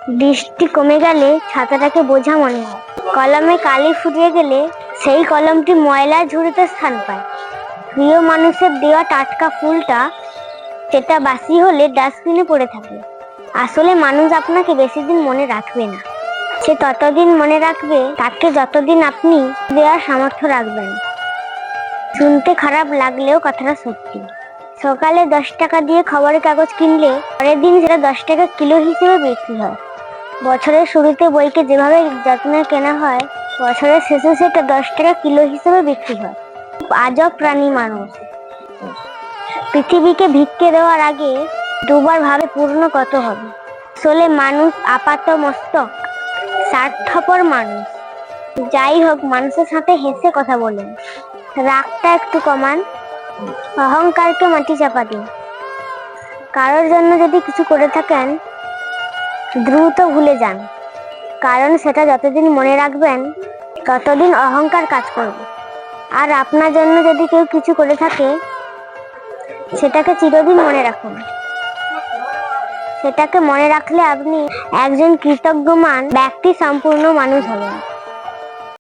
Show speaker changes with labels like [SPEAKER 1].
[SPEAKER 1] বৃষ্টি কমে গেলে ছাতাটাকে বোঝা মনে হয়। কলমে কালি ফুরিয়ে গেলে সেই কলমটি ময়লার ঝুড়িতে স্থান পায়। প্রিয় মানুষের দেওয়া টাটকা ফুলটা সেটা বাসি হলে ডাস্টবিনে পড়ে থাকে। আসলে মানুষ আপনাকে বেশি দিন মনে রাখবে না, সে ততদিন মনে রাখবে তাকে যতদিন আপনি দেওয়ার সামর্থ্য রাখবেন। শুনতে খারাপ লাগলেও কথাটা সত্যি। সকালে 10 টাকা দিয়ে খবরের কাগজ কিনলে পরের দিন সেটা 10 টাকা কিলো হিসেবে বিক্রি হয়। বছরের শুরুতে বইকে যেভাবে যত্নে কেনা হয়, বছরের শেষে সেটা 10 টাকা কিলো হিসেবে বিক্রি হয়। আজব প্রাণী মানুষ। পৃথিবীকে ভিক্ষে দেওয়ার আগে দুবার ভাবে পূর্ণ কত হবে। আসলে মানুষ আপাত মস্তক, স্বার্থপর মানুষ। যাই হোক, মানুষের সাথে হেসে কথা বলেন, রাগটা একটু কমান, অহংকারকে মাটি চাপা দিন। কারোর জন্য যদি কিছু করে থাকেন দ্রুত ভুলে যান, কারণ সেটা যতদিন মনে রাখবেন ততদিন অহংকার কাজ করবে। আর আপনার জন্য যদি কেউ কিছু করে থাকে সেটাকে চিরদিন মনে রাখুন। সেটাকে মনে রাখলে আপনি একজন কৃতজ্ঞমান ব্যক্তি, সম্পূর্ণ মানুষ হবেন।